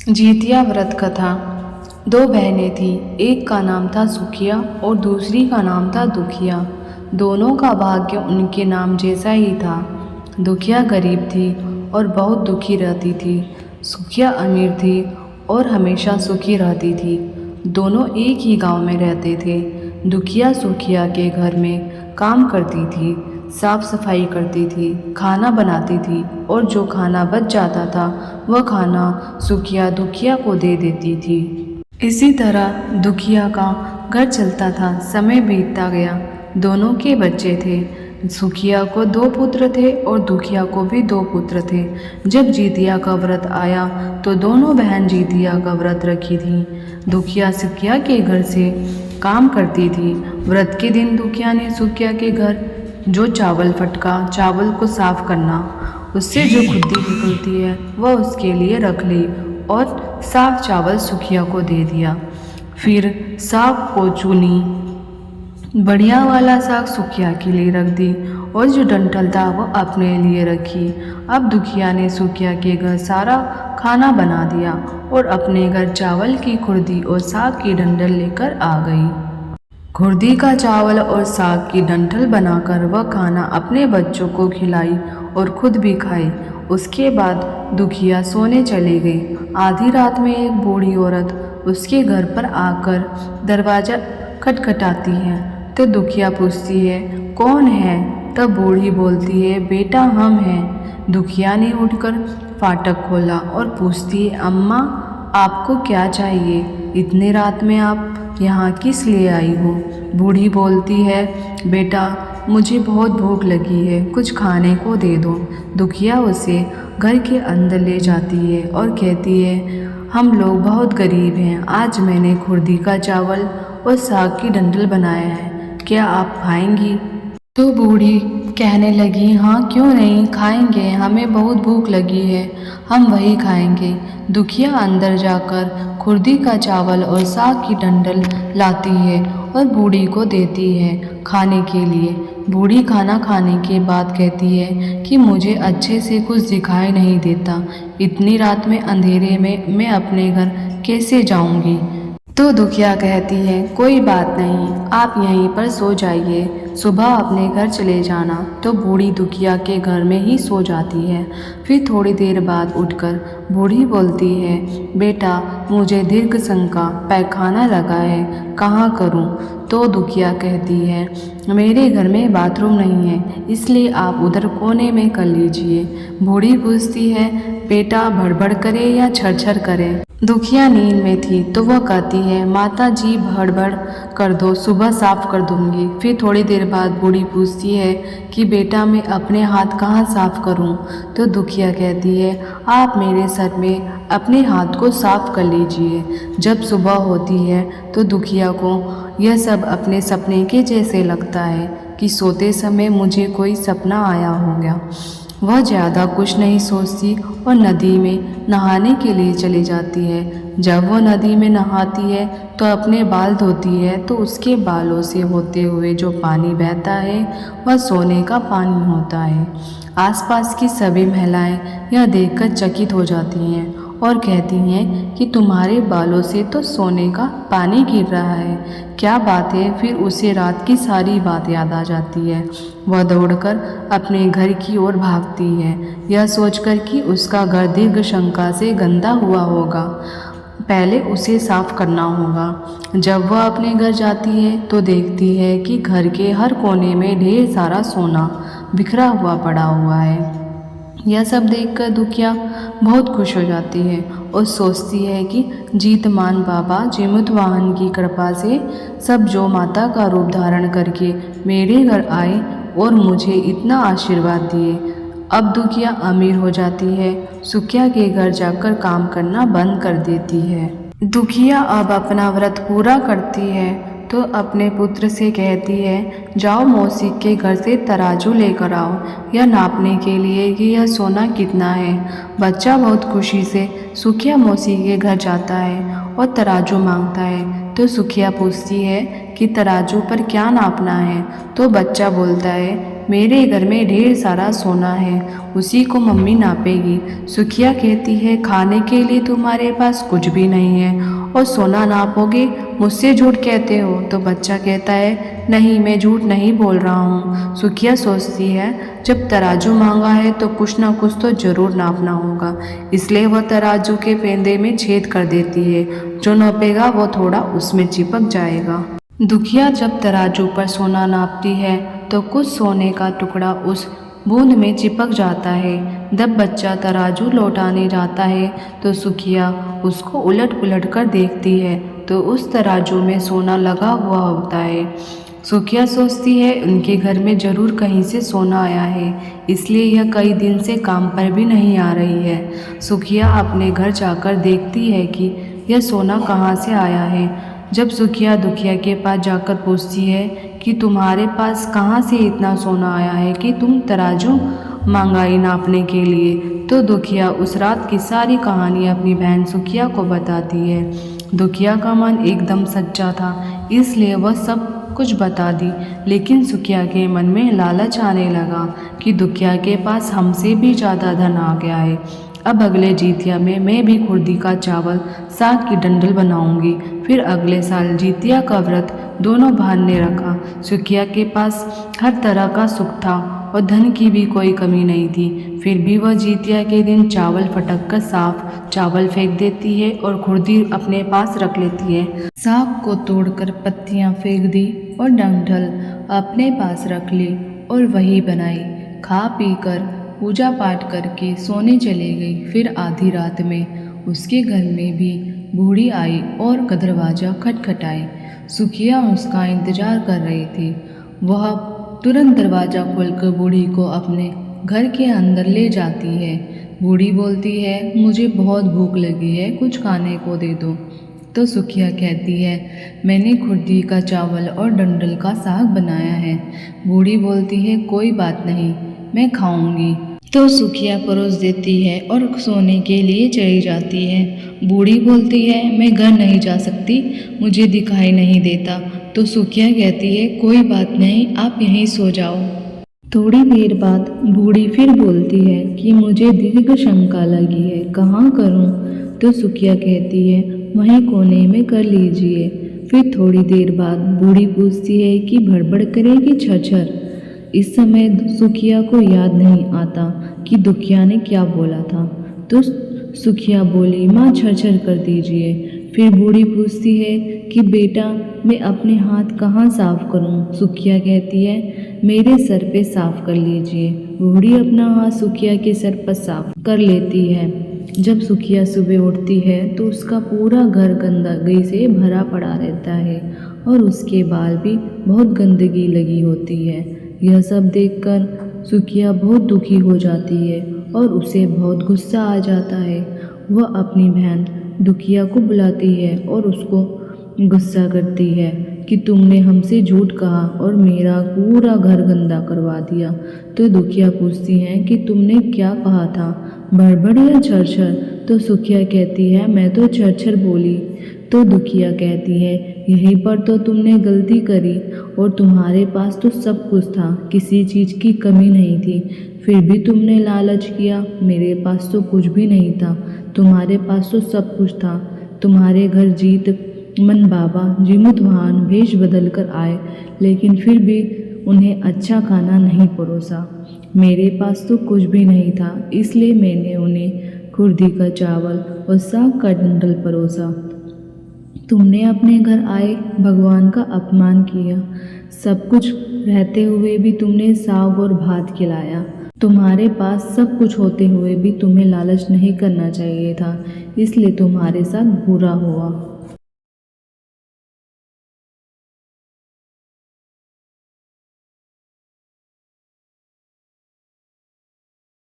जीतिया व्रत कथा। दो बहनें थीं, एक का नाम था सुखिया और दूसरी का नाम था दुखिया। दोनों का भाग्य उनके नाम जैसा ही था। दुखिया गरीब थी और बहुत दुखी रहती थी। सुखिया अमीर थी और हमेशा सुखी रहती थी। दोनों एक ही गांव में रहते थे। दुखिया सुखिया के घर में काम करती थी, साफ सफाई करती थी, खाना बनाती थी और जो खाना बच जाता था वह खाना सुखिया दुखिया को दे देती थी। इसी तरह दुखिया का घर चलता था। समय बीतता गया। दोनों के बच्चे थे। सुखिया को 2 पुत्र थे और दुखिया को भी 2 पुत्र थे। जब जीतिया का व्रत आया तो दोनों बहन जीतिया का व्रत रखी थी। दुखिया सुखिया के घर से काम करती थी। व्रत के दिन दुखिया ने सुखिया के घर जो चावल फटका, चावल को साफ करना, उससे जो खुद्दी निकलती है वह उसके लिए रख ली और साफ चावल सुखिया को दे दिया। फिर साग को चुनी, बढ़िया वाला साग सुखिया के लिए रख दी और जो डंठल था वो अपने लिए रखी। अब दुखिया ने सुखिया के घर सारा खाना बना दिया और अपने घर चावल की खुर्दी और साग की डंठल लेकर आ गई। खुर्दी का चावल और साग की डंठल बनाकर वह खाना अपने बच्चों को खिलाई और खुद भी खाई। उसके बाद दुखिया सोने चली गई। आधी रात में एक बूढ़ी औरत उसके घर पर आकर दरवाज़ा खटखटाती है तो दुखिया पूछती है, कौन है? तब बूढ़ी बोलती है, बेटा हम हैं। दुखिया ने उठकर फाटक खोला और पूछती है, अम्मा आपको क्या चाहिए? इतने रात में आप यहाँ किस लिए आई हो? बूढ़ी बोलती है, बेटा मुझे बहुत भूख लगी है, कुछ खाने को दे दो। दुखिया उसे घर के अंदर ले जाती है और कहती है, हम लोग बहुत गरीब हैं, आज मैंने खुर्दी का चावल और साग की डंठल बनाया है, क्या आप खाएंगी? तो बूढ़ी कहने लगी, हाँ क्यों नहीं, खाएंगे, हमें बहुत भूख लगी है, हम वही खाएंगे। दुखिया अंदर जाकर खुर्दी का चावल और साग की डंठल लाती है और बूढ़ी को देती है खाने के लिए। बूढ़ी खाना खाने के बाद कहती है कि मुझे अच्छे से कुछ दिखाई नहीं देता, इतनी रात में अंधेरे में मैं अपने घर कैसे जाऊंगी? तो दुखिया कहती है, कोई बात नहीं, आप यहीं पर सो जाइए, सुबह अपने घर चले जाना। तो बूढ़ी दुखिया के घर में ही सो जाती है। फिर थोड़ी देर बाद उठकर बूढ़ी बोलती है, बेटा मुझे दीर्घ शंका पैखाना लगा है, कहाँ करूँ? तो दुखिया कहती है, मेरे घर में बाथरूम नहीं है, इसलिए आप उधर कोने में कर लीजिए। बूढ़ी पूछती है, बेटा भड़बड़ करे या छरछर करे? दुखिया नींद में थी तो वह कहती है, माता जी भड़बड़ कर दो, सुबह साफ कर दूंगी। फिर थोड़ी देर बाद बूढ़ी पूछती है कि बेटा मैं अपने हाथ कहाँ साफ करूं? तो दुखिया कहती है, आप मेरे सर में अपने हाथ को साफ कर लीजिए। जब सुबह होती है तो दुखिया को यह सब अपने सपने के जैसे लगता है कि सोते समय मुझे कोई सपना आया होगा। वह ज़्यादा कुछ नहीं सोचती और नदी में नहाने के लिए चली जाती है। जब वह नदी में नहाती है तो अपने बाल धोती है तो उसके बालों से होते हुए जो पानी बहता है वह सोने का पानी होता है। आसपास की सभी महिलाएं यह देखकर चकित हो जाती हैं और कहती हैं कि तुम्हारे बालों से तो सोने का पानी गिर रहा है, क्या बात है? फिर उसे रात की सारी बात याद आ जाती है। वह दौड़कर अपने घर की ओर भागती है, यह सोचकर कि उसका घर दीर्घ शंका से गंदा हुआ होगा, पहले उसे साफ करना होगा। जब वह अपने घर जाती है तो देखती है कि घर के हर कोने में ढेर सारा सोना बिखरा हुआ पड़ा हुआ है। यह सब देखकर दुखिया बहुत खुश हो जाती है और सोचती है कि जीतमान बाबा जीमुतवाहन की कृपा से सब जो माता का रूप धारण करके मेरे घर आए और मुझे इतना आशीर्वाद दिए। अब दुखिया अमीर हो जाती है। सुखिया के घर जाकर काम करना बंद कर देती है। दुखिया अब अपना व्रत पूरा करती है तो अपने पुत्र से कहती है, जाओ मौसी के घर से तराजू लेकर आओ, यह नापने के लिए कि यह सोना कितना है। बच्चा बहुत खुशी से सुखिया मौसी के घर जाता है और तराजू मांगता है। तो सुखिया पूछती है कि तराजू पर क्या नापना है? तो बच्चा बोलता है मेरे घर में ढेर सारा सोना है, उसी को मम्मी नापेगी। सुखिया कहती है खाने के लिए तुम्हारे पास कुछ भी नहीं है और सोना नापोगे, मुझसे झूठ कहते हो। तो बच्चा कहता है नहीं, मैं झूठ नहीं बोल रहा हूँ। सुखिया सोचती है जब तराजू मांगा है तो कुछ ना कुछ तो ज़रूर नापना होगा, इसलिए वह तराजू के पेंदे में छेद कर देती है। जो नापेगा वो थोड़ा उसमें चिपक जाएगा। दुखिया जब तराजू पर सोना नापती है तो कुछ सोने का टुकड़ा उस बूंद में चिपक जाता है। जब बच्चा तराजू लौटाने जाता है तो सुखिया उसको उलट पुलट कर देखती है तो उस तराजू में सोना लगा हुआ होता है। सुखिया सोचती है उनके घर में ज़रूर कहीं से सोना आया है, इसलिए यह कई दिन से काम पर भी नहीं आ रही है। सुखिया अपने घर जाकर देखती है कि यह सोना कहाँ से आया है। जब सुखिया दुखिया के पास जाकर पूछती है कि तुम्हारे पास कहाँ से इतना सोना आया है कि तुम तराजू महंगाई नापने के लिए, तो दुखिया उस रात की सारी कहानी अपनी बहन सुखिया को बताती है। दुखिया का मन एकदम सच्चा था, इसलिए वह सब कुछ बता दी, लेकिन सुखिया के मन में लालच आने लगा कि दुखिया के पास हमसे भी ज़्यादा धन आ गया है। अब अगले जितिया में मैं भी कुर्दी का चावल साग की डंडल बनाऊंगी। फिर अगले साल जितिया का व्रत दोनों बहन ने रखा। सुखिया के पास हर तरह का सुख था और धन की भी कोई कमी नहीं थी, फिर भी वह जितिया के दिन चावल फटक कर साफ चावल फेंक देती है और कुर्दी अपने पास रख लेती है। साग को तोड़कर पत्तियां फेंक दी और डंठल अपने पास रख ली और वही बनाई। खा पी कर पूजा पाठ करके सोने चली गई। फिर आधी रात में उसके घर में भी बूढ़ी आई और दरवाज़ा खटखटाई। सुखिया उसका इंतज़ार कर रही थी। वह तुरंत दरवाज़ा खोलकर बूढ़ी को अपने घर के अंदर ले जाती है। बूढ़ी बोलती है मुझे बहुत भूख लगी है, कुछ खाने को दे दो। तो सुखिया कहती है मैंने कुर्दी का चावल और डंडल का साग बनाया है। बूढ़ी बोलती है कोई बात नहीं, मैं खाऊंगी। तो सुखिया परोस देती है और सोने के लिए चली जाती है। बूढ़ी बोलती है मैं घर नहीं जा सकती, मुझे दिखाई नहीं देता। तो सुखिया कहती है कोई बात नहीं, आप यहीं सो जाओ। थोड़ी देर बाद बूढ़ी फिर बोलती है कि मुझे दीर्घ शंका लगी है, कहाँ करूँ? तो सुखिया कहती है वहीं कोने में कर लीजिए। फिर थोड़ी देर बाद बूढ़ी पूछती है कि भड़बड़ करेगी छरछर। इस समय सुखिया को याद नहीं आता कि दुखिया ने क्या बोला था, तो सुखिया बोली माँ छरछर कर दीजिए। फिर बूढ़ी पूछती है कि बेटा मैं अपने हाथ कहाँ साफ करूँ? सुखिया कहती है मेरे सर पे साफ कर लीजिए। बूढ़ी अपना हाथ सुखिया के सर पर साफ कर लेती है। जब सुखिया सुबह उठती है तो उसका पूरा घर गंदगी से भरा पड़ा रहता है और उसके बाल भी बहुत गंदगी लगी होती है। यह सब देखकर सुखिया बहुत दुखी हो जाती है और उसे बहुत गुस्सा आ जाता है। वह अपनी बहन दुखिया को बुलाती है और उसको गुस्सा करती है कि तुमने हमसे झूठ कहा और मेरा पूरा घर गंदा करवा दिया। तो दुखिया पूछती है कि तुमने क्या कहा था, भड़बड़ या छरछर? तो सुखिया कहती है मैं तो छरछर बोली। तो दुखिया कहती है यहीं पर तो तुमने गलती करी और तुम्हारे पास तो सब कुछ था, किसी चीज़ की कमी नहीं थी, फिर भी तुमने लालच किया। मेरे पास तो कुछ भी नहीं था, तुम्हारे पास तो सब कुछ था। तुम्हारे घर जीत मन बाबा जीमुत वाहन भेष बदल कर आए, लेकिन फिर भी उन्हें अच्छा खाना नहीं परोसा। मेरे पास तो कुछ भी नहीं था, इसलिए मैंने उन्हें कुर्दी का चावल और साग का डंडल परोसा। तुमने अपने घर आए भगवान का अपमान किया, सब कुछ रहते हुए भी तुमने साग और भात खिलाया। तुम्हारे पास सब कुछ होते हुए भी तुम्हें लालच नहीं करना चाहिए था, इसलिए तुम्हारे साथ बुरा हुआ।